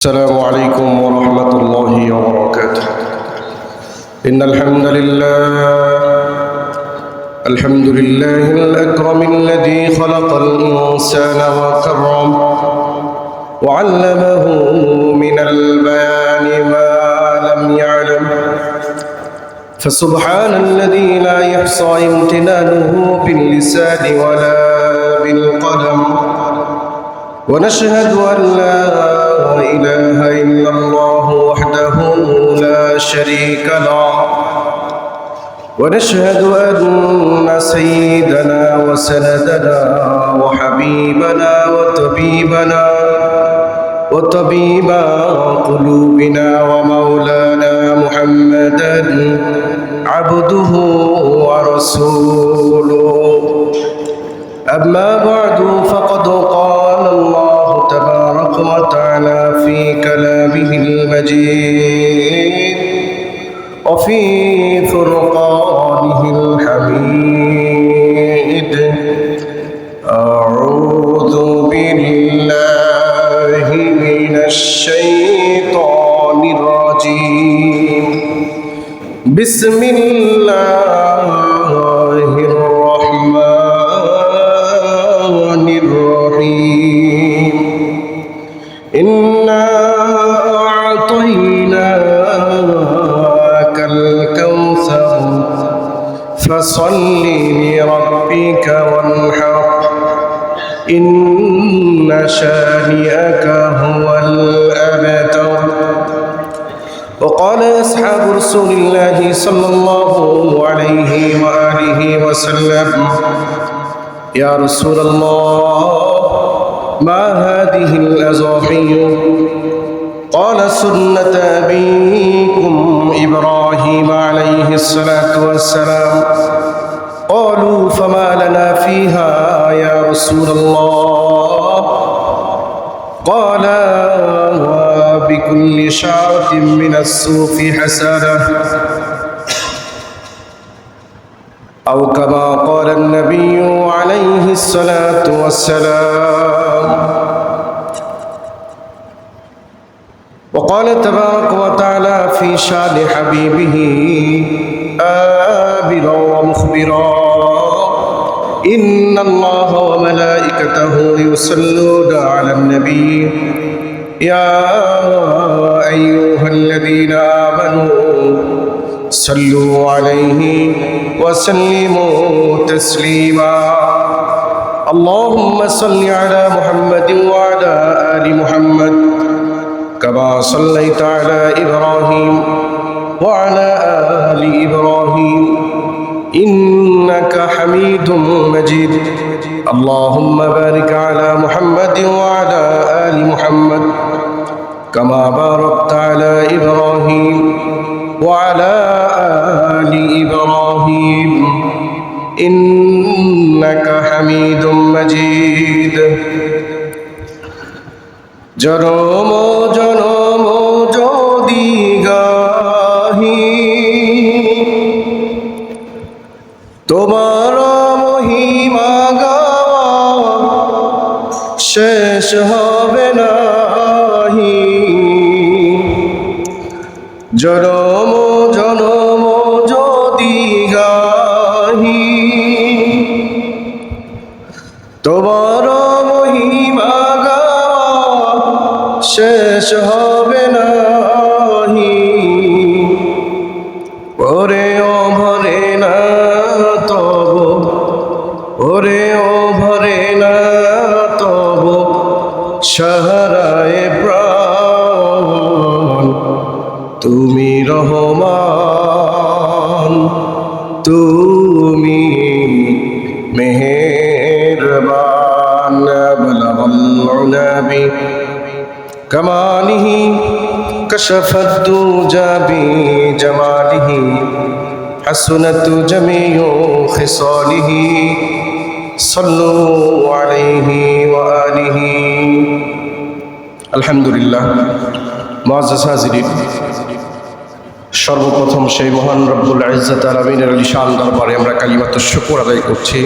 السلام عليكم ورحمة الله وبركاته. إن الحمد لله الأكرم الذي خلق الإنسان وكرم وعلمه من البيان ما لم يعلم، فسبحان الذي لا يحصى امتنانه باللسان ولا بالقلم، ونشهد أن لا إله إلا الله وحده لا شريك له، ونشهد أن سيدنا وسندنا وحبيبنا وطبيب قلوبنا ومولانا محمدا عبده ورسوله. أما بعد، فقد قال الله تبارك وتعالى في كلامه المجيد وفي فرقانه الحميد: أعوذ بالله من الشيطان الرجيم. بسم الله الرحمن الرحيم. إنا أعطيناك الكوثر فصل لربك وانحر، إن شانئك هو الأبتر. وقال أصحاب رسول الله صلى الله عليه وآله وسلم: يا رسول الله، ما هذه الأزاحي؟ قال: سنة أبيكم إبراهيم عليه الصلاة والسلام. قالوا: فما لنا فيها يا رسول الله؟ قال: بكل شعرة من الصوف حسنة، أو كما قال النبي عليه الصلاة والسلام. وقال تبارك وتعالى في شان حبيبه آمرا ومخبرا: إن الله وملائكته يصلون على النبي يا أيها الذين آمنوا صلوا عليه وسلموا تسليما. اللهم صل على محمد وعلى آل محمد كما صليت على إبراهيم وعلى آل إبراهيم إنك حميد مجيد. اللهم بارك على محمد وعلى آل محمد كما باركت على إبراهيم وعلى آل إبراهيم إنك حميد مجيد. জনম জনম যদি গাহি তোমার মহিমা গাওয়া শেষ হবে নাহি। জনম জনম যদি গাহি তোমার মহিমা গাওয়া শেষ হবে নাহি। ওরে ও ভরে না তব, ওরে ও ভরে না তব সাহারায় প্রাণ। তুমি রহমান, তুমি মেহেরবান। বলগল উলা বিকামালিহি কশফত দুজা বিজমালিহি হাসনাত জামিউ খিসালিহি সাল্লু আলাইহি ওয়া আলিহি। আলহামদুলিল্লাহ। মুআজ্জাজ হাজিরিন, সর্বপ্রথম সেই মহান রব্বুল ইজ্জত আলামিনের আলিশান দরবারে আমরা কালিমাতুশ শুকর আদায় করছি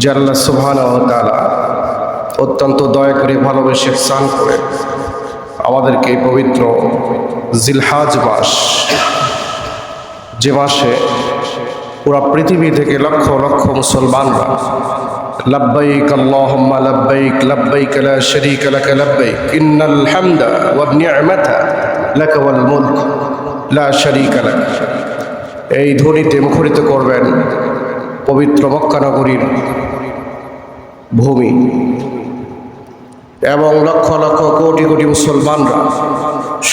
যে আল্লাহ সুবহানাহু ওয়া তাআলা অত্যন্ত দয়া করে ভালোবেসে স্নান করে আমাদেরকে এই পবিত্র জিলহাজ মাস, যে মাসে পুরা পৃথিবী থেকে লক্ষ লক্ষ মুসলমানরা লব্বাইক আল্লাহুম্মা লব্বাইক লব্বাইক লা শারীকা লাক লব্বাইক ইন্নাল হামদা ওয়ান নি'মাতা লাক ওয়াল মুলক লা শারীকা লাক, এই ধ্বনিতে মুখরিত করবেন পবিত্র মক্কা নগরীর ভূমি, এবং লক্ষ লক্ষ কোটি কোটি মুসলমানরা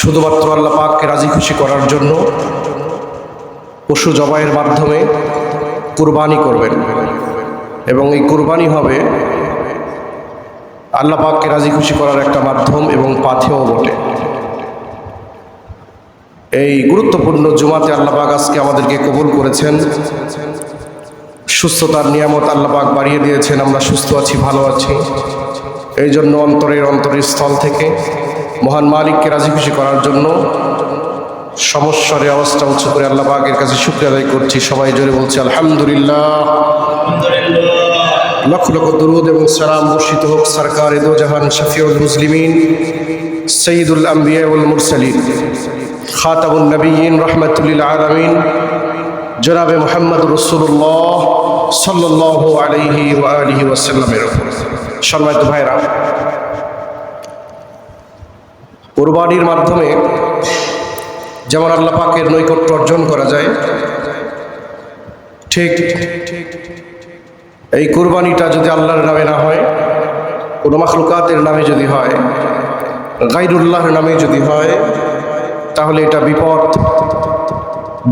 শুধুমাত্র আল্লাহ পাককে রাজি খুশি করার জন্য পশু জবাইয়ের মাধ্যমে কুরবানি করবেন, এবং এই কুরবানি হবে আল্লাহ পাককে রাজি খুশি করার একটা মাধ্যম এবং পাথেও বটে। এই গুরুত্বপূর্ণ জুমাতে আল্লাহ পাক আজকে আমাদেরকে কবুল করেছেন, সুস্থতার নিয়ামত আল্লাহ পাক বাড়িয়ে দিয়েছেন, আমরা সুস্থ আছি, ভালো আছি। এই জন্য অন্তরের স্থল থেকে মহান মালিককে রাজি খুশি করার জন্য সমস্যারে অবস্থা উচ্চ করে আল্লাহ পাকের কাছে শুকরিয়া আদায় করছি। সবাই জোরে বলছি আলহামদুলিল্লাহ। লক্ষ লক্ষ দরুদ এবং সালাম বর্ষিত হোক সরকারে দো জাহান শফিউল মুসলিমিন সৈয়দুল আম্বিয়া ওয়াল মুরসালিন খাতামুন নবিয়্যিন রাহমাতুল লিল আলামিন জনাবে মুহাম্মদুর রাসূলুল্লাহ সাল্লাল্লাহু আলাইহি ওয়া আলিহি ওয়াসাল্লামের উপর। সম্মানিত ভাইরা, কুরবানির মাধ্যমে যেমন আল্লাহ পাকের নৈকট্য অর্জন করা যায়, ঠিক এই কুরবানিটা যদি আল্লাহর নামে না হয়, কোনো মাখলুকাতের নামে যদি হয়, গায়রুল্লাহর নামে যদি হয়, তাহলে এটা বিপদ,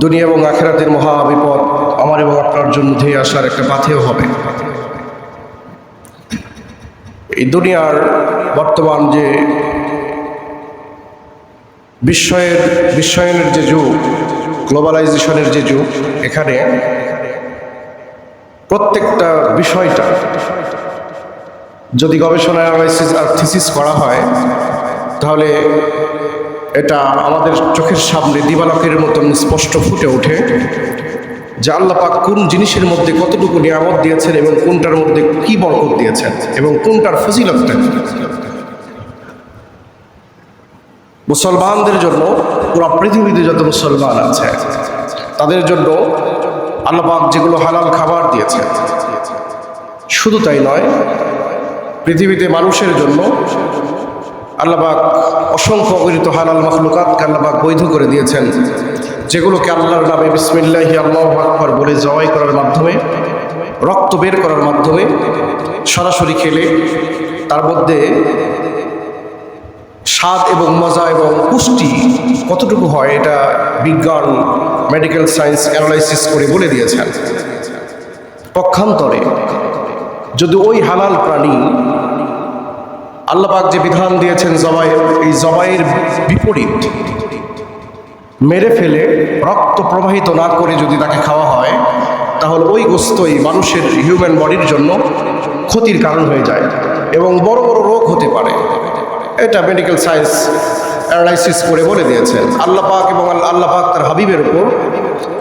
দুনিয়া এবং আখিরাতের মহা বিপদ আমার এবং আপনার জন্য ধেয়ে আসার একটা পাথেও হবে। এই দুনিয়ার বর্তমান যে বিশ্বায়নের যে যুগ, গ্লোবালাইজেশনের যে যুগ, এখানে প্রত্যেকটা বিষয়টা যদি গবেষণা অ্যানালাইসিস আর থিসিস করা হয়, তাহলে এটা আমাদের চোখের সামনে দিবালোকের মতন স্পষ্ট ফুটে ওঠে যে আল্লাহ পাক কোন জিনিসের মধ্যে কতটুকু নিয়ামত দিয়েছেন এবং কোনটার মধ্যে কি বরকত দিয়েছেন এবং কোনটার ফজিলতটা। মুসলমানদের জন্য, পুরো পৃথিবীতে যত মুসলমান আছে তাদের জন্য আল্লাহ পাক যেগুলো হালাল খাবার দিয়েছেন, শুধু তাই নয়, পৃথিবীতে মানুষের জন্য আল্লাহ পাক অসংখ্য অগণিত হালাল মাখলুকাতকে আল্লাহ পাক বৈধ করে দিয়েছেন, যেগুলোকে আল্লাহর নামে বিসমিল্লাহি আল্লাহু আকবার বলে জবাই করার মাধ্যমে, রক্ত বের করার মাধ্যমে সরাসরি খেলে তার মধ্যে স্বাদ এবং মজা এবং পুষ্টি কতটুকু হয় এটা বিজ্ঞান, মেডিকেল সায়েন্স অ্যানালাইসিস করে বলে দিয়েছেন। পক্ষান্তরে যদি ওই হালাল প্রাণী আল্লাহ পাক যে বিধান দিয়েছেন জবাইয়ের, এই জবাইয়ের বিপরীত মেরে ফেলে রক্ত প্রবাহিত না করে যদি তাকে খাওয়া হয়, তাহলে ওই গোস্তই মানুষের হিউম্যান বডির জন্য ক্ষতির কারণ হয়ে যায় এবং বড় বড় রোগ হতে পারে। এটা মেডিকেল সায়েন্স অ্যানালাইসিস করে বলে দিয়েছেন। আল্লাহ পাক এবং আল্লাহ পাক তার হাবিবের উপর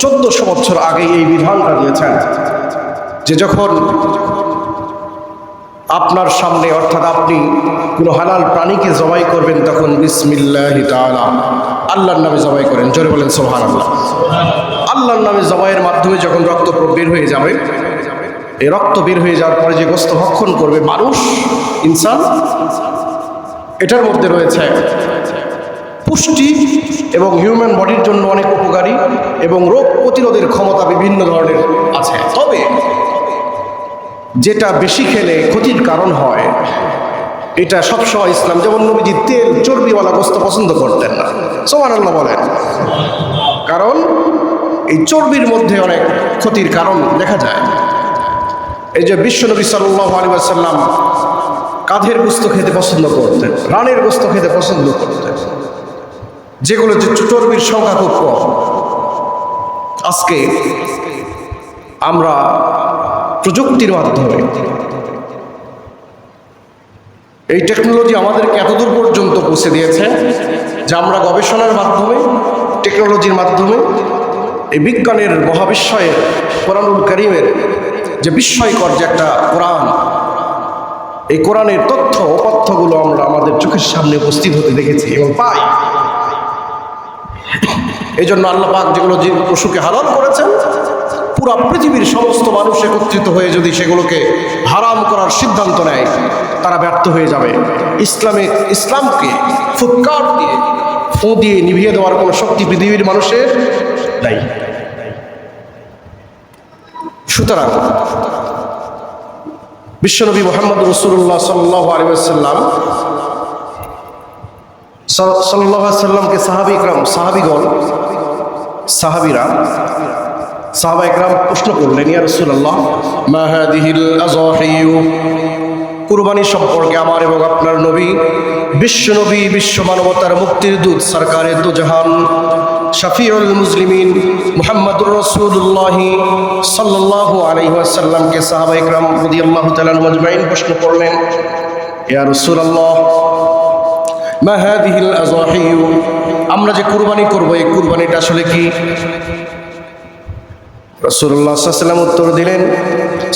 1400 বছর আগে এই বিধানটা দিয়েছেন যে যখন আপনার সামনে, অর্থাৎ আপনি কোনো হালাল প্রাণীকে জবাই করবেন, তখন বিসমিল্লাহি তাআলা আল্লাহর নামে জবাই করেন। জোরে বলেন সুবহানাল্লাহ। আল্লাহর নামে জবাইয়ের মাধ্যমে যখন রক্ত বের হয়ে যাবে, এই রক্ত বের হয়ে যাওয়ার পরে যে গোস্ত ভক্ষণ করবে মানুষ, ইনসান, এটার মধ্যে রয়েছে পুষ্টি এবং হিউম্যান বডির জন্য অনেক উপকারী এবং রোগ প্রতিরোধের ক্ষমতা বিভিন্ন ধরনের আছে। তবে যেটা বেশি খেলে ক্ষতির কারণ হয়, এটা সবসময় ইসলাম, যেমন নবীজি তেল চর্বিওয়ালা গোস্ত পছন্দ করতেন না, সুবহানাল্লাহ বলেন, কারণ এই চর্বির মধ্যে অনেক ক্ষতির কারণ দেখা যায়। এই যে বিশ্বনবী সাল্লাল্লাহু আলাইহি ওয়াসাল্লাম কাঁধের গোস্ত খেতে পছন্দ করতেন, রানের গোস্ত খেতে পছন্দ করতেন, যেগুলো যে চর্বির সংখ্যা খুব কম। আজকে আমরা প্রযুক্তির মাধ্যমে, এই টেকনোলজি আমাদেরকে এতদূর পর্যন্ত পৌঁছে দিয়েছে যে আমরা গবেষণার মাধ্যমে, টেকনোলজির মাধ্যমে, এই বিজ্ঞানের মহাবিস্ময়ের কোরআনুল কারীমের যে বিস্ময়কর যে একটা কোরআন, এই কোরআনের তথ্য অপথ্যগুলো আমরা আমাদের চোখের সামনে উপস্থিত হতে দেখেছি এবং পাই। এই জন্য আল্লাহ পাক যেগুলো যে পশুকে হালাল করেছেন, পুরা পৃথিবীর সমস্ত মানুষ একত্রিত হয়ে যদি সেগুলোকে হারাম করার সিদ্ধান্ত নেয়, তারা ব্যর্থ হয়ে যাবে। ইসলামকে ফুৎকার দিয়ে ফু দিয়ে নিভিয়ে দেওয়ার কোনো শক্তি পৃথিবীর মানুষের নাই। সুতরাং বিশ্বনবী মুহাম্মদ রাসূলুল্লাহ সাল্লাল্লাহু আলাইহি ওয়াসাল্লাম সাল্লামকে সাহাবা ইকরাম প্রশ্ন করলেন, ইয়া রাসূলুল্লাহ মা হাদিহিল আযাহিয়ু, কুরবানি সম্পর্কে আমার এবং আপনার নবী বিশ্বনবী, বিশ্ব মানবতার মুক্তির দূত, সরকারে দু জাহান, শাফিউল মুসলিমিন মুহাম্মদুর রাসূলুল্লাহ সাল্লাল্লাহু আলাইহি ওয়াসাল্লামকে সাহাবা ইকরাম রাদিয়াল্লাহু তাআলা আজমাইন প্রশ্ন করলেন, ইয়া রাসূলুল্লাহ মা হাদিহিল আযাহিয়ু, আমরা যে কুরবানি করব এই কুরবানিটা আসলে কি? রাসূলুল্লাহ সাল্লাল্লাহু আলাইহি ওয়াসাল্লাম উত্তর দিলেন,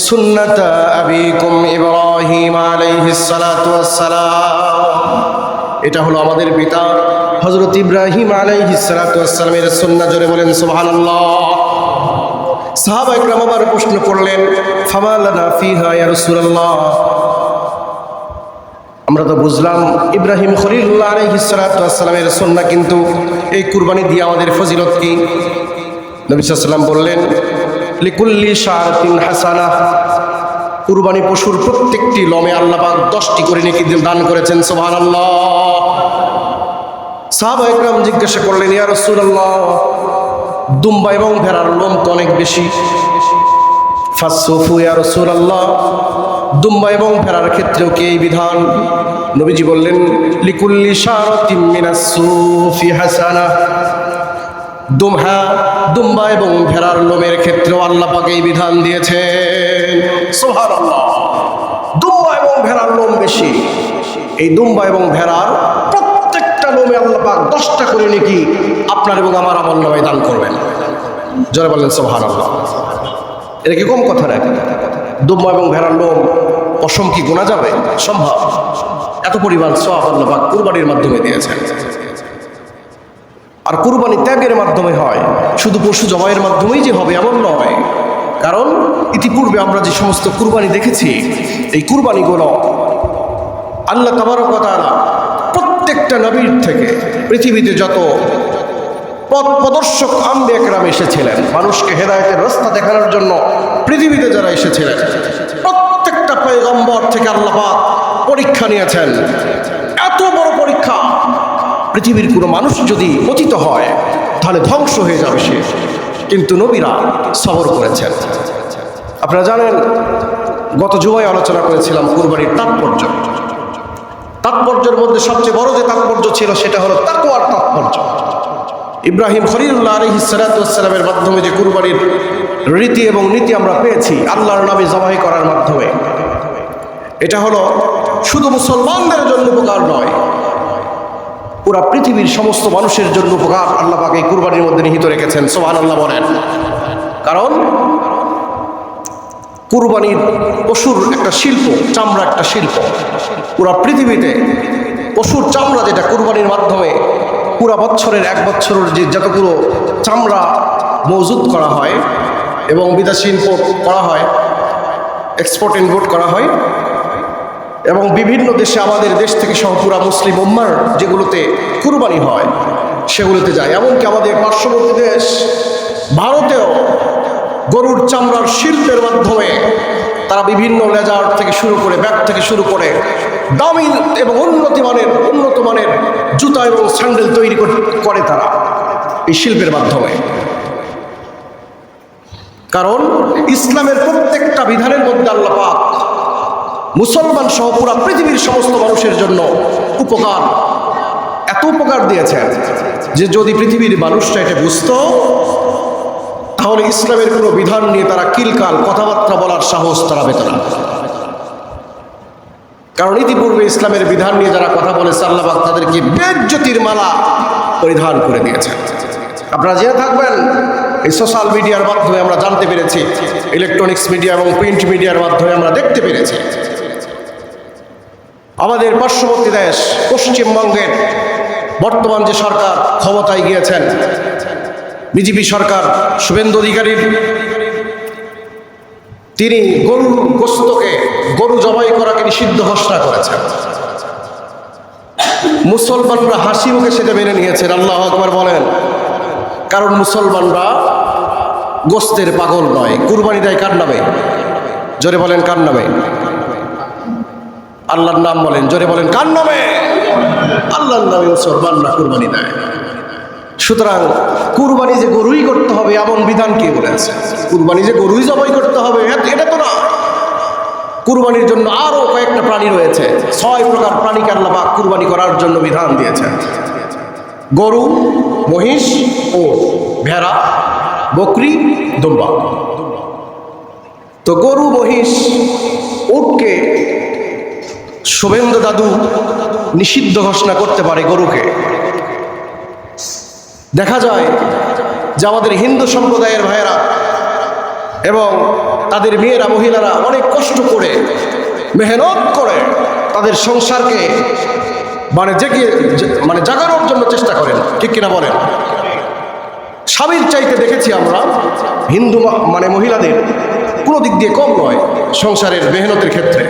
সুন্নাতা আবিকুম ইব্রাহিম আলাইহিস সালাতু ওয়াস সালাম, এটা হলো আমাদের পিতা হযরত ইব্রাহিম আলাইহিস সালাতু ওয়াস সালামের সুন্নাহ। জোরে বলেন সুবহানাল্লাহ। সাহাবা ইকরাম আবার প্রশ্ন করলেন, ফামা লানা ফিহা ইয়া রাসূলুল্লাহ, আমরা তো বুঝলাম ইব্রাহিম খলিলুল্লাহ আলাইহিস সালাতু ওয়াস সালামের সুন্নাহ, কিন্তু এই কুরবানি দিয়ে আমাদের ফজিলত কি? নবী সাল্লাল্লাহু আলাইহি ওয়াসাল্লাম বললেন, লিকুল্লি শাআরাতিন হাসানাহ, কুরবানি পশুর প্রত্যেকটি লোমে আল্লাহ পাক 10টি করে নেকি দান করেছেন। সুবহানাল্লাহ। সাহাবা ইকরাম জিজ্ঞাসা করলেন, ইয়া রাসূলুল্লাহ দুম্বা এবং ভেড়ার লোম তো অনেক বেশি, ফাসসুফু ইয়া রাসূলুল্লাহ, দুম্বা এবং ভেড়ার ক্ষেত্রেও কি এই বিধান? নবীজি বললেন, লিকুল্লি শাআরাতিন মিনাস সুফি হাসানাহ, দুম্বা এবং ভেড়ার লোমের ক্ষেত্রেও আল্লাহ পাক এই বিধান দিয়েছেন। সুবহানাল্লাহ। দুম্বা এবং ভেড়ার লোম বেশি, এই দুম্বা এবং ভেড়ার প্রত্যেকটা লোমে আল্লাহ পাক 10টা করে নাকি আপনার এবং আমার আমলনামায় দান করবেন। জোরে বলেন সুবহানাল্লাহ। এটা কি কম কথা নাকি? দুম্বা এবং ভেড়ার লোম পশম কি গোনা যাবে? সম্ভব। এত পরিমাণ সওয়াব আল্লাহ পাক কুরবানির মাধ্যমে দিয়েছেন। আর কুরবানি ত্যাগের মাধ্যমে হয়, শুধু পশু জবাইয়ের মাধ্যমেই যে হবে এমন নয়। কারণ ইতিপূর্বে আমরা যে সমস্ত কুরবানি দেখেছি, এই কুরবানিগুলো আল্লাহ তাবারক ওয়া তাআলা প্রত্যেকটা নবীর থেকে পৃথিবীতে যত পথ প্রদর্শক আম্বিয়া কেরাম এসেছিলেন, মানুষকে হেদায়েতের রাস্তা দেখানোর জন্য পৃথিবীতে যারা এসেছিলেন, প্রত্যেকটা পয়গম্বর থেকে আল্লাহ পাক পরীক্ষা নিয়েছেন। এত বড় পরীক্ষা, পৃথিবীর কোনো মানুষ যদি পতিত হয় তাহলে ধ্বংস হয়ে যাবে সে, কিন্তু নবীরা সবর করেছেন। আপনারা জানেন, গত জুমায় আলোচনা করেছিলাম কুরবানির তাৎপর্যের মধ্যে সবচেয়ে বড় যে তাৎপর্য ছিল সেটা হলো তাকওয়ার তাৎপর্য। ইব্রাহিম খলিলুল্লাহ আলাইহিস সালাতু ওয়াস সালামের মাধ্যমে যে কুরবানির রীতি এবং নীতি আমরা পেয়েছি আল্লাহর নামে জবাই করার মাধ্যমে, এটা হলো শুধু মুসলমানদের জন্য উপকার নয়, পুরা পৃথিবীর সমস্ত মানুষের জন্য উপকার আল্লাহ পাক এই কুরবানির মধ্যে নিহিত রেখেছেন। সুবহানাল্লাহ বলেন। কারণ কুরবানির পশুর একটা শিল্প, চামড়া একটা শিল্প। পুরা পৃথিবীতে পশুর চামড়া যেটা কুরবানির মাধ্যমে পুরা বছরের 1 বছরের যে যতগুলো চামড়া মজুদ করা হয় এবং বিদেশি ইম্পোর্ট করা হয়, এক্সপোর্ট ইম্পোর্ট করা হয়, এবং বিভিন্ন দেশে আমাদের দেশ থেকে সহ পুরা মুসলিম উম্মার যেগুলোতে কুরবানি হয় সেগুলোতে যায়। এমনকি আমাদের পার্শ্ববর্তী দেশ ভারতেও গরুর চামড়ার শিল্পের মাধ্যমে তারা বিভিন্ন লেজার থেকে শুরু করে, ব্যাগ থেকে শুরু করে দামি এবং উন্নত মানের জুতা এবং স্যান্ডেল তৈরি করে তারা এই শিল্পের মাধ্যমে। কারণ ইসলামের প্রত্যেকটা বিধানের মধ্যে আল্লাহ পাক মুসলমান সহ পুরা পৃথিবীর সমস্ত মানুষের জন্য উপকার, এত উপকার দিয়েছেন যে যদি পৃথিবীর মানুষরা এটা বুঝত তাহলে ইসলামের কোনো বিধান নিয়ে তারা কিলকাল কথাবার্তা বলার সাহস তারা পেত না। কারণ ইতিপূর্বে ইসলামের বিধান নিয়ে যারা কথা বলেছে আল্লাহ পাক তাদেরকে বেজ্জতির মালা পরিধান করে দিয়েছেন। আপনারা জেনে থাকবেন, এই সোশ্যাল মিডিয়ার মাধ্যমে আমরা জানতে পেরেছি, ইলেকট্রনিক্স মিডিয়া এবং প্রিন্ট মিডিয়ার মাধ্যমে আমরা দেখতে পেরেছি আমাদের পার্শ্ববর্তী দেশ পশ্চিমবঙ্গের বর্তমান যে সরকার ক্ষমতায় গিয়েছেন, বিজেপি সরকার শুভেন্দু অধিকারীর, তিনি গরুর গোশতকে, গরু জবাই করাকে নিষিদ্ধ ঘোষণা করেছেন। মুসলমানরা হাসি মুখে সেটা মেনে নিয়েছেন। আল্লাহু আকবার বলেন। কারণ মুসলমানরা গোশতের পাগল নয়। কুরবানি দেয় কার নামে? জোরে বলেন কার নামে? আল্লাহর নাম বলেন, জোরে বলেন কার নামে? আল্লাহর নামে মুসলমানরা কুরবানি দেয়। সুতরাং কুরবানি যে গরুই করতে হবে এমন বিধান কে বলেছে? কুরবানি যে গরুই জবাই করতে হবে এটা তো না। কুরবানির জন্য আরো কয়েকটা প্রাণী রয়েছে। 6 প্রকার প্রাণীকে আল্লাহ পাক কুরবানি করার জন্য বিধান দিয়েছেন। গরু, মহিষ ও ভেড়া, বকরি, দুম্বা। তো গরু, মহিষ, উটকে শুভেন্দু দাদু নিষিদ্ধ ঘোষণা করতে পারে গরুকে। দেখা যায় যে আমাদের হিন্দু সম্প্রদায়ের ভাইয়েরা এবং তাদের মেয়েরা, মহিলারা অনেক কষ্ট করে, মেহনত করে তাদের সংসারকে জাগানোর জন্য চেষ্টা করেন, ঠিক কিনা বলেন? স্বামীর চাইতে দেখেছি আমরা হিন্দু মহিলাদের কোনো দিক দিয়ে কম নয় সংসারের মেহনতের ক্ষেত্রে।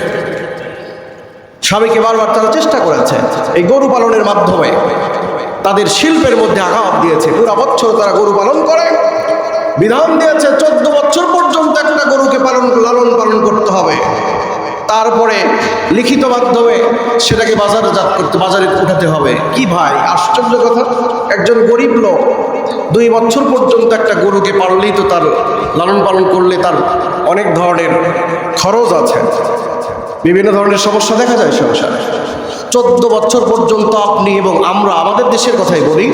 স্বামীকে বারবার তারা চেষ্টা করেছে এই গরু পালনের মাধ্যমে, তাদের শিল্পের মধ্যে আঘাত দিয়েছে। পুরো বছর তারা গরু পালন করে, বিধান দিয়েছে 14 বছর পর্যন্ত একটা গরুকে লালন পালন করতে হবে। তারপরে লিখিত মাধ্যমে সেটাকে বাজারে উঠাতে হবে। কি ভাই, আশ্চর্য কথা! একজন গরিব লোক 2 বছর পর্যন্ত একটা গরুকে পাললেই তো তার লালন পালন করলে তার অনেক ধরনের খরচ আছে, বিভিন্ন ধরনের সমস্যা দেখা যায় সংসারে। 14 বছর পর্যন্ত আপনি এবং আমরা আমাদের দেশের কথাই বলি,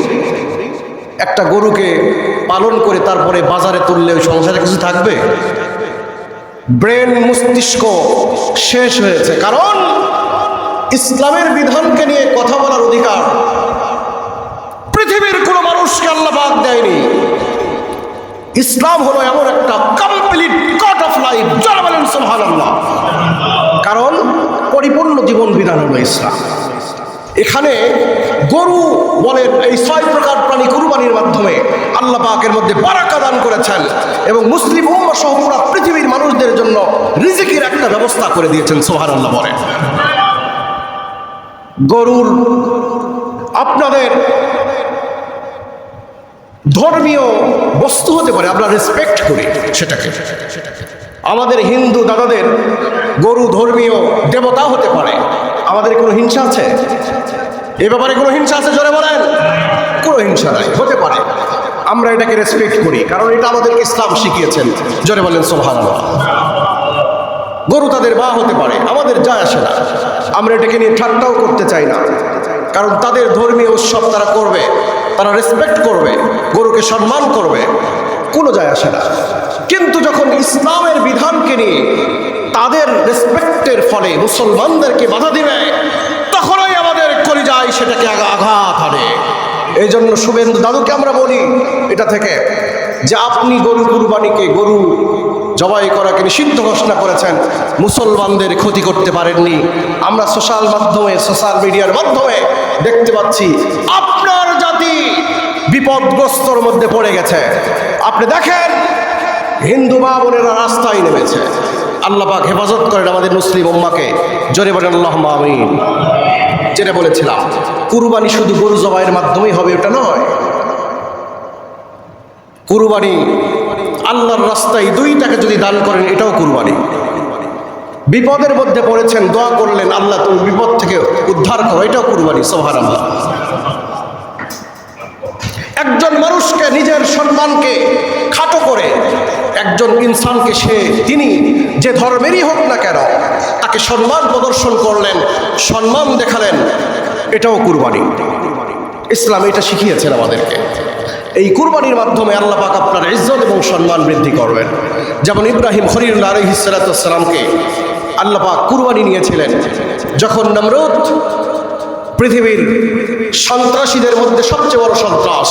একটা গরুকে পালন করে তারপরে বাজারে তুললে ওই সংসারে কিছু থাকবে? ব্রেন, মস্তিষ্ক শেষ হয়েছে। কারণ ইসলামের বিধানকে নিয়ে কথা বলার অধিকার পৃথিবীর কোনো মানুষকে আল্লাহ পাক দেয়নি। ইসলাম হলো এমন একটা কমপ্লিট কট অফ লাইফ, যারা বলেন সুবহানাল্লাহ। কারণ পরিপূর্ণ জীবন বিধান হলো ইসলাম। এখানে গরু বলেন, এই 6 প্রকার প্রাণী কুরবানির মাধ্যমে আল্লাহ পাকের মধ্যে বারাকা দান করেছেন এবং মুসলিম উম্মাহ সহ পুরো পৃথিবীর মানুষদের জন্য রিজিকের একটা ব্যবস্থা করে দিয়েছেন। সুবহানাল্লাহ বলেন। গরুর আপনাদের ধর্মীয় বস্তু হতে পারে, আমরা রেসপেক্ট করি সেটাকে। আমাদের হিন্দু দাদাদের গরু ধর্মীয় দেবতা হতে পারে। আমাদের কোনো হিংসা আছে এ ব্যাপারে? কোনো হিংসা আছে? জোরে বলেন। কোনো হিংসা নাই, হতে পারে। আমরা এটাকে রেসপেক্ট করি, কারণ এটা আমাদেরকে ইসলাম শিখিয়েছেন। জোরে বলেন সুবহানাল্লাহ। গরু তাদের মা হতে পারে, আমাদের যায় আসে না। আমরা এটাকে নিয়ে ঠাট্টাও করতে চাই না, কারণ তাদের ধর্মীয় উৎসব তারা করবে, তারা রেসপেক্ট করবে, গরুকে সম্মান করবে, কোনো যায় আসে না। কিন্তু যখন ইসলামের বিধানকে নিয়ে তাদের রেসপেক্টের ফলে মুসলমানদেরকে বাধা দিবে, তখনই আমাদের কলিজায় সেটাকে আঘাত হানে। এই জন্য শুভেন্দু দাদুকে আমরা বলি এটা থেকে যে আপনি গরু কুরবানিকে, গরু জবাই করাকে নিষিদ্ধ ঘোষণা করেছেন, মুসলমানদের ক্ষতি করতে পারেননি। আমরা সোশ্যাল মিডিয়ার মাধ্যমে দেখতে পাচ্ছি আপনার জাতি বিপদগ্রস্তর মধ্যে পড়ে গেছে। আপনি দেখেন হিন্দু মা বোনেরা রাস্তায় নেমেছে। আল্লাহ পাক হেফাজত করেন আমাদের মুসলিম উম্মাহকে। জোরে বলেন আল্লাহুম্মা আমিন। যেটা বলেছিলাম, কুরবানি শুধু গরু জবাইয়ের মাধ্যমেই হবে এটা নয়। কুরবানি আল্লাহর রাস্তায় 2 টাকা যদি দান করেন, এটাও কুরবানি। বিপদের মধ্যে পড়েছেন, দোয়া করলেন আল্লাহ তুমি বিপদ থেকে উদ্ধার করো, এটাও কুরবানি। সুবহানাল্লাহ। একজন মানুষকে, নিজের সম্মানকে খাটো করে একজন ইনসানকে তিনি যে ধর্মেরই হোক না কেন তাকে সম্মান প্রদর্শন করলেন, সম্মান দেখালেন, এটাও কুরবানি। ইসলাম এটা শিখিয়েছেন আমাদেরকে। এই কুরবানির মাধ্যমে আল্লাহ পাক আপনার ইজ্জত এবং সম্মান বৃদ্ধি করবেন। যেমন ইব্রাহিম খলিলুল্লাহ আলাইহিস সালামকে আল্লাহ পাক কুরবানি নিয়েছিলেন যখন নমরুদ পৃথিবীর সন্ত্রাসীদের মধ্যে সবচেয়ে বড় সন্ত্রাস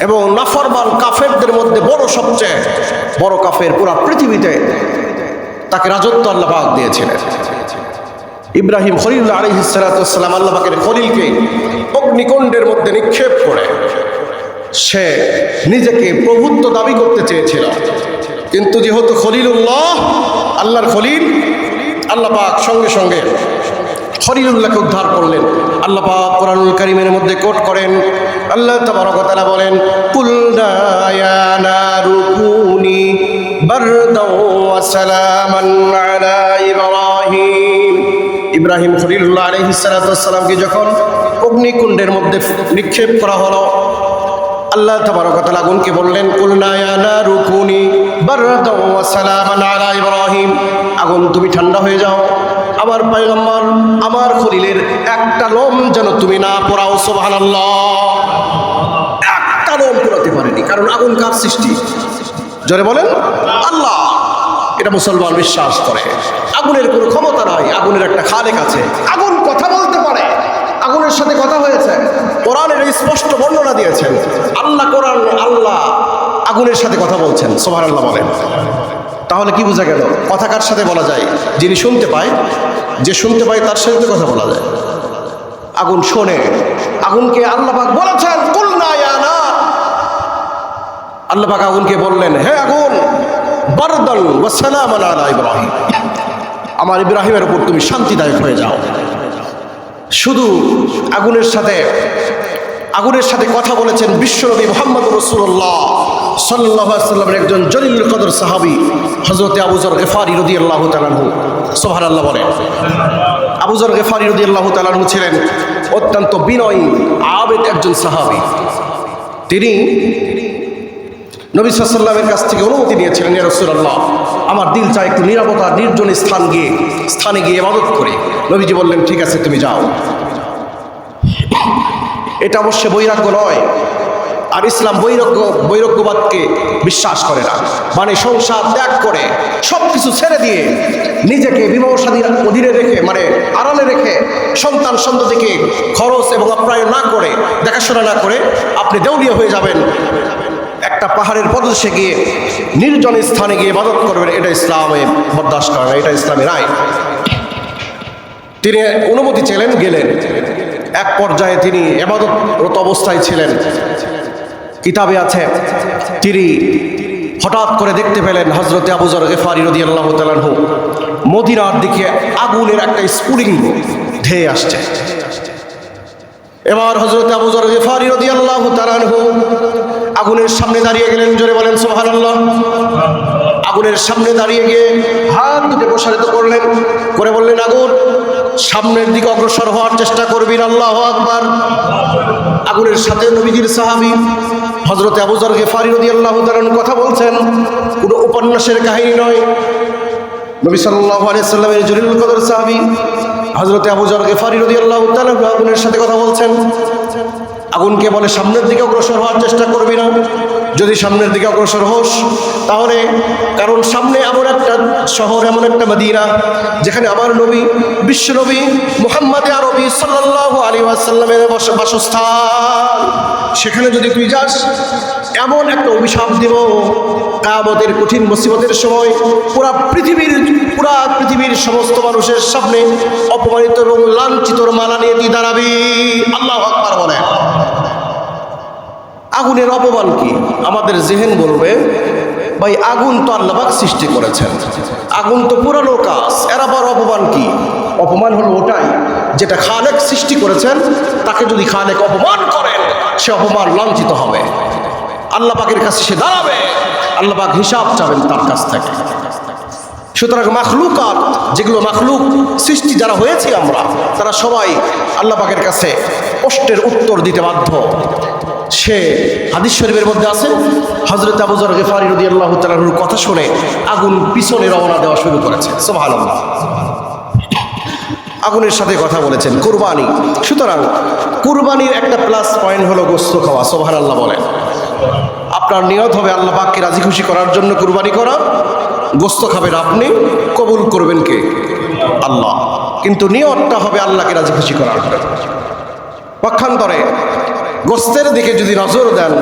এবং নাফরমান কাফেরদের মধ্যে সবচেয়ে বড় কাফের পুরা পৃথিবীতে, তাকে রাজত্ব আল্লাহ পাক দিয়েছিলেন। ইব্রাহিম খলিলুল্লাহ আলাইহিস সালাতু ওয়াস সালাম আল্লাহ পাকের খলিলকে অগ্নিকুণ্ডের মধ্যে নিক্ষেপ করে সে নিজেকে প্রভুত্ব দাবি করতে চেয়েছিল, কিন্তু যেহেতু খলিলুল্লাহ আল্লাহর খলিল, আল্লাহ পাক সঙ্গে সঙ্গে খলিলুল্লাহকে উদ্ধার করলেন। আল্লাহ পাক কোরআনুল কারীমের মধ্যে কোট করেন, আল্লাহ তাবারক ওয়া তাআলা বলেন, কুলনা ইয়া নারু কুনি বারদাও ওয়া সালামান আলা ইব্রাহিম। ইব্রাহিম খলিলুল্লাহ আলাইহিস সালাতু ওয়াস সালামকে যখন অগ্নিকুণ্ডের মধ্যে নিক্ষেপ করা হলো, আল্লাহ তাবারক ওয়া তাআলা আগুনকে বললেন, কুলনা ইয়া নারু কুনি বারদাও ওয়া সালামান আলা ইব্রাহিম, আগুন তুমি ঠান্ডা হয়ে যাও, আমার পয়গম্বর আমার খলিলের একটা লোম যেন তুমি না পোড়াও। সুবহানাল্লাহ। একটা লোম পোড়াতে পারেনি, কারণ আগুন কার সৃষ্টি? জোরে বলেন আল্লাহ। এটা মুসলমান বিশ্বাস করে। আগুনের কোনো ক্ষমতা নাই, আগুনের একটা খালেক আছে। আগুন কথা বলতে পারে, আগুনের সাথে কথা হয়েছে, কোরআনের স্পষ্ট বর্ণনা দিয়েছেন। আল্লাহ কোরআন, আল্লাহ আগুনের সাথে কথা বলছেন। সুবহানাল্লাহ বলেন। তাহলে কি বোঝা গেল? কথা কার সাথে বলা যায়? যিনি শুনতে পায়, যে শুনতে পায় তার সাথে কথা বলা যায়। আগুন শোনে, আগুনকে আল্লাহ পাক বলেছেন কুলনা ইয়া নার, আল্লাহ পাক আগুনকে বললেন, হে আগুন, বারদান ওয়া সালামান আলা ইব্রাহিম, আমার ইব্রাহিমের উপর তুমি শান্তিদায়ক হয়ে যাও। শুধু আগুনের সাথে কথা বলেছেন বিশ্বনবী মুহাম্মদুর রাসূলুল্লাহ সাল্লাল্লাহু আলাইহি ওয়াসাল্লামের একজন জলিলুল কদর সাহাবী হযরত আবু যর গিফারী রাদিয়াল্লাহু তাআলা আনহু। সুবহানাল্লাহ বলেন। আবু যর গিফারী রাদিয়াল্লাহু তাআলা আনহু ছিলেন অত্যন্ত বিনয়ী আবেদ একজন সাহাবী। তিনি নবী সাল্লাল্লাহু আলাইহি ওয়াসাল্লামের কাছ থেকে অনুমতি নিয়েছিলেন, ইয়া রাসূলুল্লাহ, আমার দিল চায় একটু নীরবতা, নির্জন স্থানে গিয়ে ইবাদত করি। নবীজি বললেন, ঠিক আছে, তুমি যাও। এটা অবশ্য বৈরাগ্য নয়, আর ইসলাম বৈরাগ্যবাদকে বিশ্বাস করে না। মানে সংসার ত্যাগ করে সব কিছু ছেড়ে দিয়ে নিজেকে বিবাহ শাদীর অধীনে রেখে, মানে আড়ালে রেখে, সন্তান সন্ততিকে খরচ এবং আপ্যায়ন না করে, দেখাশোনা না করে আপনি দেউলিয়া হয়ে যাবেন, একটা পাহাড়ের প্রদেশে গিয়ে নির্জন স্থানে গিয়ে ইবাদত করবেন, এটা ইসলামে বরদাস্ত করে না, এটা ইসলামের আইন। তিনি অনুমতি চেলেন, গেলেন। এক পর্যায়ে তিনি ইবাদতরত অবস্থায় ছিলেন। কিতাবে আছে তিনি হঠাৎ করে দেখতে পেলেন হযরত আবু যর গিফারী রাদিয়াল্লাহু তাআলা আনহু মদিনার দিকে আগুনের একটা স্ফুলিঙ্গ ধেয়ে আসছে। এবার হযরত আবু যর গিফারী রাদিয়াল্লাহু তাআলা আনহু আগুনের সামনে দাঁড়িয়ে গেলেন। জোরে বলেন সুবহানাল্লাহ। আগুনের সামনে দাঁড়িয়ে গিয়ে হাত দুটো প্রসারিত করলেন, করে বললেন, আগুন, সামনের দিকে অগ্রসর হওয়ার চেষ্টা করবি না। আল্লাহু আকবার। আগুনের সাথে নবীজির সাহাবী হযরত আবু যর গিফারী রাদিয়াল্লাহু তাআলা কথা বলছেন, কোনো উপন্যাসের কাহিনী নয়। নবী সাল্লাল্লাহু আলাইহি সাল্লামের জলিলুল কদর সাহাবী হযরত আবু যর গিফারী রাদিয়াল্লাহু তাআলা আগুনের সাথে কথা বলছেন। আগুনকে বলে, সামনের দিকে অগ্রসর হওয়ার চেষ্টা করবি না। যদি সামনের দিকে অগ্রসর হোস তাহলে, কারণ সামনে এমন একটা শহর, এমন একটা মদিনা যেখানে আমার নবী, বিশ্বনবী মুহাম্মদ আরবি সাল্লাল্লাহু আলাইহি ওয়াসাল্লামের বাসস্থান, সেখানে যদি তুই যাস, এমন একটা অভিশাপ দিব, কিয়ামতের কঠিন মুসিবতের সময় পুরা পৃথিবীর সমস্ত মানুষের সামনে অপমানিত এবং লাঞ্ছিতর মালা নিয়ে তুই দাঁড়াবি। আল্লাহু আকবার বলে। আগুনের অপমান কি? আমাদের জেহেন বলবে, ভাই আগুন তো আল্লাহ পাক সৃষ্টি করেছেন, আগুন তো পুরানো কাজ, এর আবার অপমান কি? অপমান হলো ওটাই যেটা খালেক সৃষ্টি করেছেন, তাকে যদি খালেক অপমান করেন, সে অপমান লাঞ্ছিত হবে, আল্লাহ পাকের কাছে সে দাঁড়াবে, আল্লাহ পাক হিসাব চাবেন তার কাছ থেকে। সুতরাং মাখলুকাত, যেগুলো মাখলুক সৃষ্টি যারা হয়েছি আমরা, তারা সবাই আল্লাহ পাকের কাছে কষ্টের উত্তর দিতে বাধ্য। সে হাদিস শরীফের মধ্যে আছে, হযরত আবু যর গিফারী রাদিয়াল্লাহু তাআলার কথা শুনে আগুন পিছনে রওনা দেওয়া শুরু করেছে। সুবহানাল্লাহ। আগুনের সাথে কথা বলেছেন। কুরবানি, সুতরাং কুরবানির একটা প্লাস পয়েন্ট হলো গোশত খাওয়া। সুবহানাল্লাহ বলেন। আপনার নিয়ত হবে আল্লাহ পাককে রাজি খুশি করার জন্য কুরবানি করা। গোশত খাবেন আপনি, কবুল করবেন কে? আল্লাহ। কিন্তু নিয়তটা হবে আল্লাহকে রাজি খুশি করার জন্য। পক্ষান্তরে গোশতের দিকে যদি নজর দেন,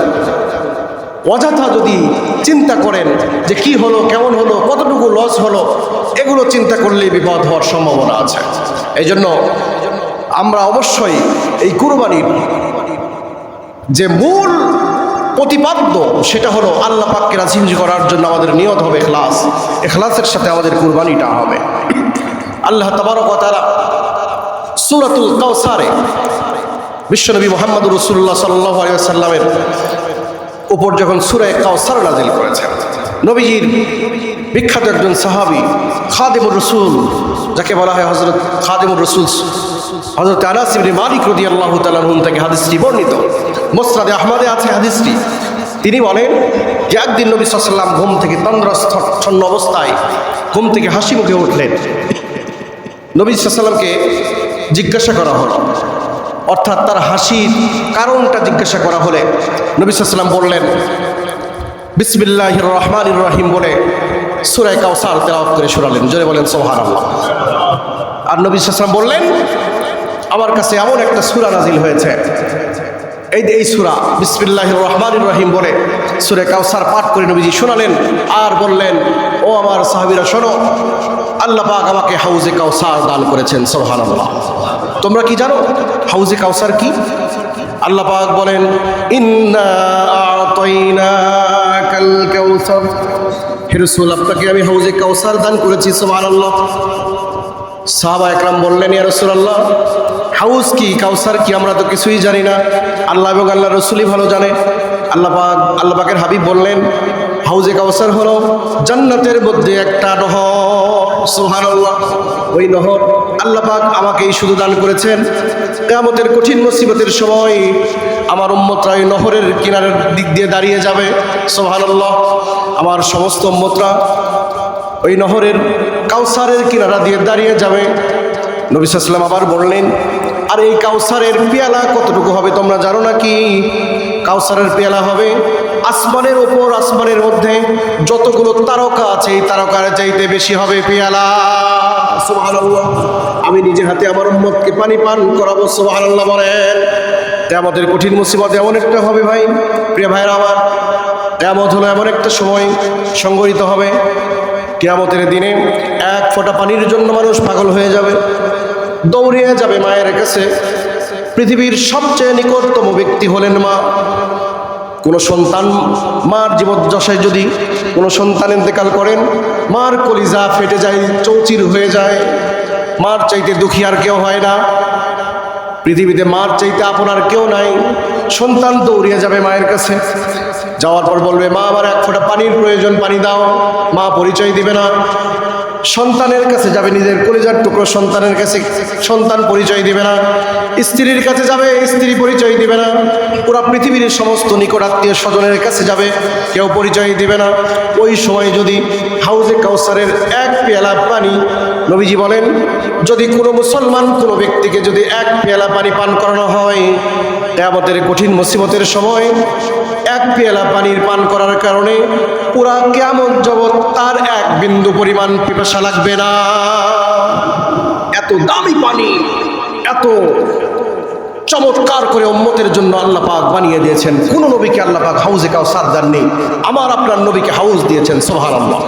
অযথা যদি চিন্তা করেন যে কি হলো, কেমন হলো, কতটুকু লস হলো, এগুলো চিন্তা করলেই বিপদ হওয়ার সম্ভাবনা আছে। এই জন্য আমরা অবশ্যই এই কুরবানির যে মূল প্রতিপাদ্য সেটা হলো আল্লাহ পাককে রাজি করার জন্য আমাদের নিয়ত হবে ইখলাস। ইখলাসের সাথে আমাদের কুরবানিটা হবে। আল্লাহ তাবারক ওয়া তাআলা সূরাতুল কাউসারে বিশ্বনবী মুহাম্মদুর রাসূলুল্লাহ সাল্লাল্লাহু আলাইহি ওয়াসাল্লামের উপর যখন সূরা কাউসার নাযিল করেছেন, নবীজির বিখ্যাত একজন সাহাবী খাদিমুর রাসূল, যাকে বলা হয় হযরত খাদিমুর রাসূল, হযরত আনাস ইবনে মালিক রাদিয়াল্লাহু তাআলা আনহু থেকে হাদিসটি বর্ণিত, মুসনাদে আহমদে আছে হাদিসটি। তিনি বলেন যে একদিন নবী সাল্লাল্লাহু আলাইহি ওয়াসাল্লাম ঘুম থেকে তন্দ্রাচ্ছন্ন অবস্থায় ঘুম থেকে হাসি মুখে উঠলেন। নবী সাল্লাল্লাহু আলাইহি ওয়াসাল্লামকে জিজ্ঞাসা করা হলো, অর্থাৎ তার হাসির কারণটা জিজ্ঞাসা করা হলে নবী সাল্লাল্লাহু আলাইহি ওয়াসাল্লাম বললেন বিসমিল্লাহির রহমানির রহিম বলে সূরা কাউসার তেলাওয়াত করে শোনালেন। জোরে বলেন সুবহানাল্লাহ। আর নবী সাল্লাল্লাহু আলাইহি ওয়াসাল্লাম বললেন, আমার কাছে এমন একটা সূরা নাজিল হয়েছে, এই সূরা বিসমিল্লাহির রহমানির রহিম বলে সূরা কাউসার পাঠ করে নবীজি শোনালেন। আর বললেন, ও আমার সাহাবীরা শোনো, আল্লাহ পাক আমাকে হাউজে কাউসার দান করেছেন। সুবহানাল্লাহ। তোমরা কি জানো হাউজে কাউসার কি? আল্লাহ পাক বলেন, ইন্না আ'তাইনাকাল কাউসার, হে রাসূল আপনাকে আমি হাউজে কাউসার দান করেছি। সুবহানাল্লাহ। সাহাবা একরাম বললেন, ইয়া রাসূলুল্লাহ, হাউজ কি, কাউসার কি? আমরা তো কিছুই জানি না। আল্লাহ এবং আল্লাহ রসুলই ভালো জানে। আল্লাহ পাকের হাবিব বললেন, হাউজে কাউসার হলো জান্নাতের মধ্যে একটা নহর। সুবহানাল্লাহ। ওই নহর আল্লাহ পাক আমাকেই শুধু দান করেছেন। কিয়ামতের কঠিন মুসিবতের সময় আমার উম্মতরা এই নহরের কিনারের দিক দিয়ে দাঁড়িয়ে যাবে। সুবহানাল্লাহ। আমার সমস্ত উম্মতরা ওই নহরের কাউসারের কিনারা দিয়ে দাঁড়িয়ে যাবে। নবী সাল্লাল্লাহু আলাইহি ওয়াসাল্লাম আবার বললেন, আর এই কাউসারের পেয়ালা কতটুকু হবে তোমরা জানো নাকি? কাউসারের পেয়ালা হবে আসমানের ওপর, আসমানের মধ্যে যতগুলো তারকা আছে এই তারকার চাইতে বেশি হবে পেয়ালা। সুবহানাল্লাহ। আমি নিজে হাতে আমার উম্মতকে পানি পান করাবো। সুবহানাল্লাহ বলেন। কিয়ামতের কঠিন মুসিবত এমন একটা হবে ভাই, প্রিয় ভাইরা আমার, কিয়ামত হলো এমন একটা সময় সংঘটিত হবে, কিয়ামতের দিনে এক ফোঁটা পানির জন্য মানুষ পাগল হয়ে যাবে, দৌড়িয়ে যাবে মায়ের কাছে। পৃথিবীর সবচেয়ে নিকটতম ব্যক্তি হলেন মা। কোনো সন্তান মার জীবদ্দশায় যদি কোনো সন্তান ইন্তেকাল করেন, মার কলিজা ফেটে যায়, চৌচির হয়ে যায়। মার চাইতে দুঃখী আর কেউ হয় না পৃথিবীতে, মার চাইতে আপনার কেউ নাই। সন্তান দৌড়িয়ে যাবে মায়ের কাছে, যাওয়ার পর বলবে, মা আমার এক ফোঁটা পানির প্রয়োজন, পানি দাও। মা পরিচয় দিবে না। সন্তানের কাছে যাবে, নিজের কলিজার টুকরো সন্তানের কাছে, সন্তান পরিচয় দিবে না। স্ত্রীর কাছে যাবে, স্ত্রী পরিচয় দিবে না। পুরা পৃথিবীর সমস্ত নিকট আত্মীয় স্বজনের কাছে যাবে, কেউ পরিচয় দিবে না। ওই সময় যদি হাউজে কাউসারের এক পেয়ালা পানি, নবীজি বলেন, যদি কোনো মুসলমান কোনো ব্যক্তিকে যদি এক পেয়ালা পানি পান করানো হয়, কিয়ামতের কঠিন মুসিবতের সময় এক পেয়ালা পানির পান করার কারণে পুরা কিয়ামত জগৎ তার এক বিন্দু পরিমাণ পিপাসা লাগবে না। এত দামি পানি, এত চমৎকার করে উম্মতের জন্য আল্লাহ পাক বানিয়ে দিয়েছেন। কোন নবীকে আল্লাহ পাক হাউজে কাউসার দেননি, আমার আপনার নবীকে হাউজ দিয়েছেন। সুবহানাল্লাহ।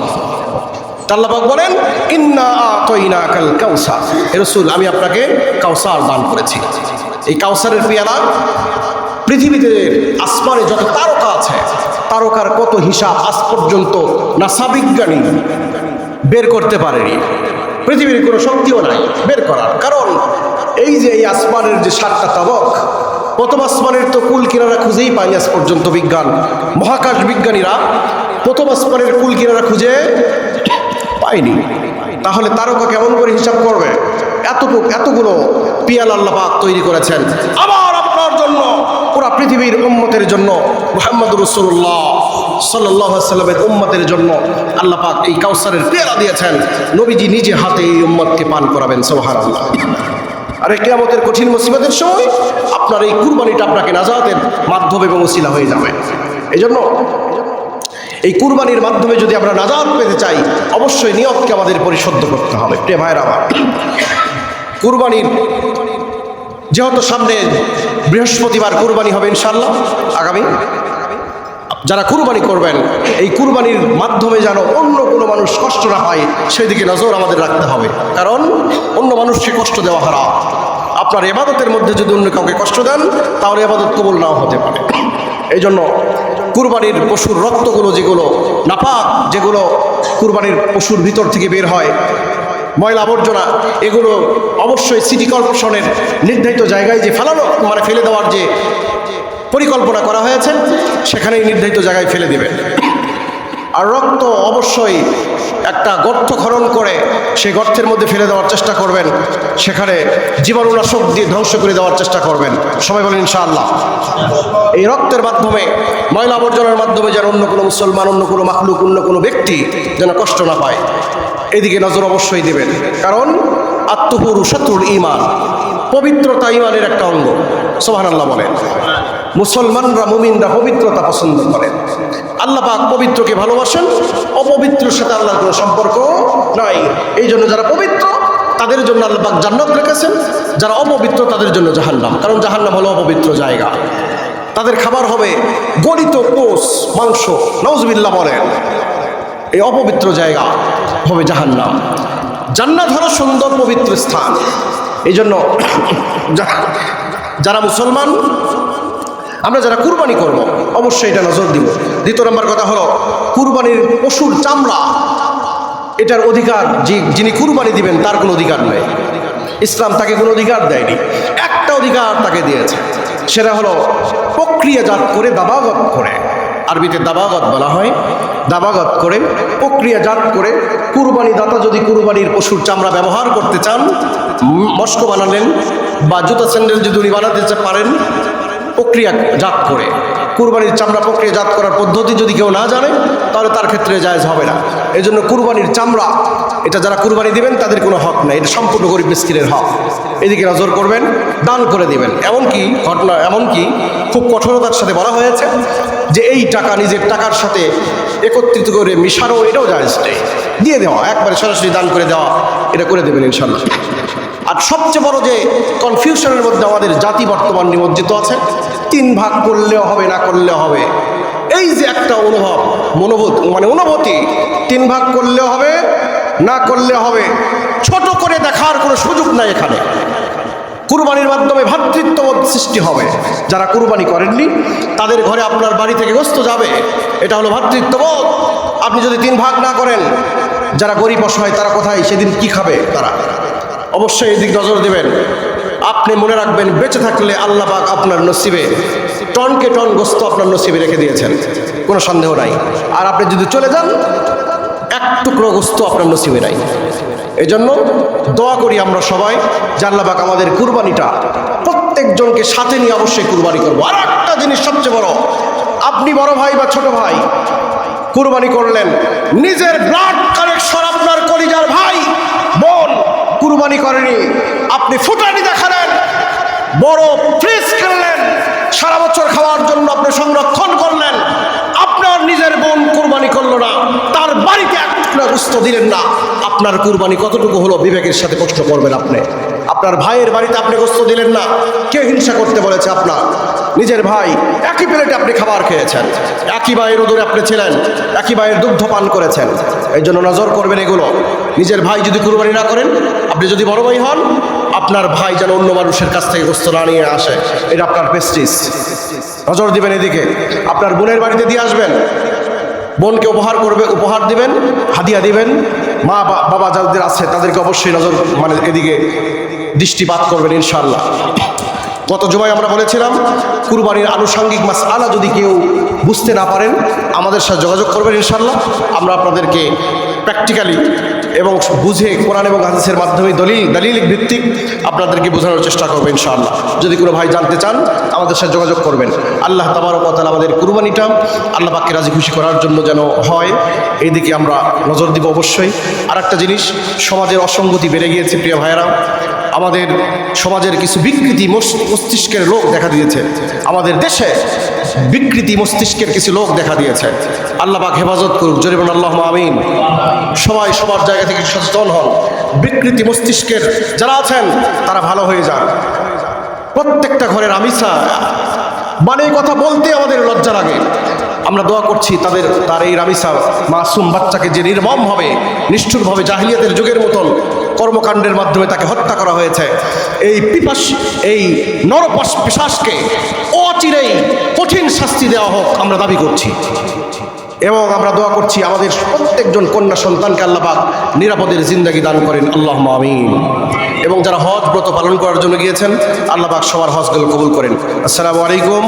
আল্লাহ পাক বলেন, ইন্না আ'তাইনাকাল কাউসার, হে রাসূল আমি আপনাকে কাউসার দান করেছি। এই কাউসারের পেয়ালা পৃথিবীতে আসমানে যত তারকা আছে, তারকার কত হিসাব আজ পর্যন্ত নাসা বিজ্ঞানী বের করতে পারেনি। পৃথিবীর কোনো শক্তিও নাই বের করার। কারণ এই যে এই আসমানের যে 7টা তাবক, প্রথম আসমানের তো কুল কিনারা খুঁজেই পায়নি আজ পর্যন্ত বিজ্ঞান। মহাকাশ বিজ্ঞানীরা প্রথম আসমানের কুল কিনারা খুঁজে পায়নি। তাহলে তারকা কেমন করে হিসাব করবে? এতগুলো পিয়ালা আল্লাহ পাক তৈরি করেছেন আমার আপনার জন্য, পুরা পৃথিবীর উম্মতের জন্য। মুহাম্মদুর রাসূলুল্লাহ সাল্লাল্লাহু আলাইহি ওয়াসাল্লামের উম্মতের জন্য আল্লাহ পাক এই কাউসারের পেয়ালা দিয়েছেন। নবীজি নিজে হাতে এই উম্মতকে পান করাবেন। সুবহানাল্লাহ। আর এই কিয়ামতের কঠিন মুসিবতের সময় আপনার এই কুরবানিটা আপনাকে নাজাতের মাধ্যম এবং ওসিলা হয়ে যাবে। এই জন্য এই কুরবানির মাধ্যমে যদি আমরা নাজাত পেতে চাই, অবশ্যই নিয়তকে আমাদের পরিশুদ্ধ করতে হবে। প্রিয় ভাইরা আমার, কুরবানির যেহেতু সামনে বৃহস্পতিবার কুরবানি হবে ইনশাআল্লাহ, আগামী যারা কুরবানি করবেন এই কুরবানির মাধ্যমে যেন অন্য কোনো মানুষ কষ্ট না পায় সেদিকে নজর আমাদের রাখতে হবে, কারণ অন্য মানুষকে কষ্ট দেওয়া হারাম। আপনার ইবাদতের মধ্যে যদি অন্য কাউকে কষ্ট দেন তাহলে ইবাদত কবুল নাও হতে পারে। এই জন্য কুরবানির পশুর রক্তগুলো যেগুলো নাপাক, যেগুলো কুরবানির পশুর ভিতর থেকে বের হয়, ময়লা আবর্জনা, এগুলো অবশ্যই সিটি কর্পোরেশনের নির্ধারিত জায়গায় যে ফেলানো ফেলে দেওয়ার যে পরিকল্পনা করা হয়েছে সেখানেই নির্ধারিত জায়গায় ফেলে দিবেন। আর রক্ত অবশ্যই একটা গর্ত খনন করে সেই গর্তের মধ্যে ফেলে দেওয়ার চেষ্টা করবেন, সেখানে জীবাণুনাশক দিয়ে ধ্বংস করে দেওয়ার চেষ্টা করবেন। সবাই বলেন ইনশাআল্লাহ। এই রক্তের মাধ্যমে, ময়লা আবর্জনার মাধ্যমে যেন অন্য কোনো মুসলমান, অন্য কোনো মাখলুক, অন্য কোনো ব্যক্তি যেন কষ্ট না পায়, এদিকে নজর অবশ্যই দিবেন। কারণ আত্মহুরু শত্রুল ঈমান, পবিত্রতা ঈমানের একটা অঙ্গ। সুবহানাল্লাহ বলেন। মুসলমানরা, মুমিনরা পবিত্রতা পছন্দ করেন। আল্লাহ পাক পবিত্রকে ভালোবাসেন, অপবিত্রের সাথে আল্লাহর কোনো সম্পর্ক নাই। এই জন্য যারা পবিত্র তাদের জন্য আল্লাহ পাক জান্নাত রেখেছেন, যারা অপবিত্র তাদের জন্য জাহান্নাম। কারণ জাহান্নাম হলো অপবিত্র জায়গা, তাদের খাবার হবে গলিত পোষ, মাংস। নাউজুবিল্লাহ বলেন। এই অপবিত্র জায়গা হবে জাহান্নাম। জান্নাত হলো সুন্দর পবিত্র স্থান। এই জন্য যারা মুসলমান, আমরা যারা কুরবানি করব অবশ্যই এটা নজর দিব। দ্বিতীয় নম্বর কথা হলো কুরবানির পশুর চামড়া, এটার অধিকার যিনি কুরবানি দিবেন তার কোনো অধিকার নেই। ইসলাম তাকে কোনো অধিকার দেয়নি, একটা অধিকার তাকে দিয়েছে, সেটা হলো প্রক্রিয়াজাত করে, দাবাগত করে, আরবিতে দাবাগত বলা হয়, দাবাগত করে, প্রক্রিয়াজাত করে কুরবানি দাতা যদি কুরবানির পশুর চামড়া ব্যবহার করতে চান, মস্ক বানালেন বা জুতা স্যান্ডেল যদি উনি বানাতে পারেন, প্রক্রিয়াজাত করে কুরবানির চামড়া প্রক্রিয়াজাত করার পদ্ধতি যদি কেউ না জানে তাহলে তার ক্ষেত্রে জায়েজ হবে না। এই জন্য কুরবানির চামড়া এটা যারা কুরবানি দিবেন তাদের কোনো হক নেই, এটা সম্পূর্ণ গরিব মিসকিনের হক। এদিকে নজর করবেন, দান করে দিবেন। এমনকি খুব কঠোরতার সাথে বলা হয়েছে যে এই টাকা নিজের টাকার সাথে একত্রিত করে মিশানো, এটাও জায়েজ নেই। দিয়ে দেওয়া, একবারে সরাসরি দান করে দেওয়া, এটা করে দেবেন ইনশাল্লাহ। আর সবচেয়ে বড় যে কনফিউশনের মধ্যে আমাদের জাতি বর্তমান নিমজ্জিত আছে, 3 ভাগ করলেও হবে, না করলেও হবে, এই যে একটা অনুভূতি 3 ভাগ করলেও হবে, না করলেও হবে, ছোট করে দেখার কোনো সুযোগ নাই এখানে। কুরবানির মাধ্যমে ভ্রাতৃত্ববোধ সৃষ্টি হবে। যারা কুরবানি করেননি তাদের ঘরে আপনার বাড়ি থেকে গোশত যাবে, এটা হলো ভ্রাতৃত্ববোধ। আপনি যদি 3 ভাগ না করেন, যারা গরিব অসহায় তারা কোথায়, সেদিন কি খাবে তারা? অবশ্যই এদিক নজর দেবেন। আপনি মনে রাখবেন, বেঁচে থাকলে আল্লাহ পাক আপনার নসিবে টনকে টন গোশত আপনার নসিবে রেখে দিয়েছেন, কোনো সন্দেহ নাই। আর আপনি যদি চলে যান, 1 টুকরো গোশত আপনার নসিবে নাই। এই জন্য দোয়া করি আমরা সবাই যে আল্লাহ পাক আমাদের কুরবানিটা প্রত্যেকজনকে সাথে নিয়ে অবশ্যই কুরবানি করবো। আর একটা জিনিস সবচেয়ে বড়, আপনি বড় ভাই বা ছোট ভাই কুরবানি করলেন, নিজের ব্লাড কানেকশন আপনার কলিজার ভাই বোন কুরবানি করেনি, আপনি ফুটানি দেখালেন, বড় ফ্রিজ কিনলেন, সারা বছর খাওয়ার জন্য আপনি সংরক্ষণ করলেন, আপনার নিজের বোন কুরবানি করলো না, তার বাড়িতে একটা গোশত দিলেন না, আপনার কুরবানি কতটুকু হলো বিবেকের সাথে প্রশ্ন করবেন আপনি। আপনার ভাইয়ের বাড়িতে আপনি গোশত দিলেন না, কে হিংসা করতে বলেছে? আপনার নিজের ভাই, একই প্লেটে আপনি খাবার খেয়েছেন, একই ভাইয়ের উদরে আপনি ছিলেন, একই ভাইয়ের দুগ্ধ পান করেছেন। এই জন্য নজর করবেন এগুলো। নিজের ভাই যদি কুরবানি না করেন, আপনি যদি বড় ভাই হন, আপনার ভাই যেন অন্য মানুষের কাছ থেকে গোশত না নিয়ে আসে, এটা আপনার প্রেস্টিজ। নজর দিবেন এদিকে। আপনার বোনের বাড়িতে দিয়ে আসবেন, বোনকে উপহার দিবেন, হাদিয়া দিবেন। মা বাবা যাদের আছে তাদেরকে অবশ্যই নজর এদিকে দৃষ্টিপাত করবেন ইনশাআল্লাহ। গত জুমায় আমরা বলেছিলাম কুরবানির আনুষঙ্গিক মাসআলা যদি কেউ বুঝতে না পারেন আমাদের সাথে যোগাযোগ করবেন ইনশাআল্লাহ। আমরা আপনাদেরকে প্র্যাকটিক্যালি এবং বুঝে কোরআন এবং হাদিসের মাধ্যমে দলিল ভিত্তিক আপনাদেরকে বোঝানোর চেষ্টা করবো ইনশাআল্লাহ। যদি কোনো ভাই জানতে চান আমাদের সাথে যোগাযোগ করবেন। আল্লাহ তাবারক ওয়া তাআলা আমাদের কুরবানিটা আল্লাহ পাককে রাজি খুশি করার জন্য যেন হয়, এই দিকে আমরা নজর দিব অবশ্যই। আর একটা জিনিস, সমাজের অসঙ্গতি বেড়ে গিয়েছে প্রিয় ভাইয়েরা। আমাদের সমাজের কিছু বিকৃতি মস্তিষ্কের লোক দেখা দিয়েছে, আমাদের দেশে বিকৃতি মস্তিষ্কের কিছু লোক দেখা দিয়েছে। আল্লাহ পাক হেফাজত করুক, জোরে বলুন আল্লাহুম্মা আমিন। সবাই সবার জায়গা থেকে সচেতন হন। বিকৃতি মস্তিষ্কের যারা আছেন তারা ভালো হয়ে যান। প্রত্যেকটা ঘরের আমিষা, মানে কথা বলতে আমাদের লজ্জা লাগে। আমরা দোয়া করছি তার এই রামিসা মাসুম বাচ্চাকে যে নির্মমভাবে নিষ্ঠুরভাবে জাহিলিয়াতের যুগের মতন কর্মকাণ্ডের মাধ্যমে তাকে হত্যা করা হয়েছে, এই পিশাচকে অচিরেই কঠিন শাস্তি দেওয়া হোক আমরা দাবি করছি। এবং আমরা দোয়া করছি আমাদের প্রত্যেকজন কন্যা সন্তানকে আল্লাহ পাক নিরাপদের জিন্দেগি দান করেন, আল্লাহুম্মা আমিন। এবং যারা হজ ব্রত পালন করার জন্য গিয়েছেন, আল্লাহ পাক সবার হজগুলো কবুল করেন। আসসালামু আলাইকুম।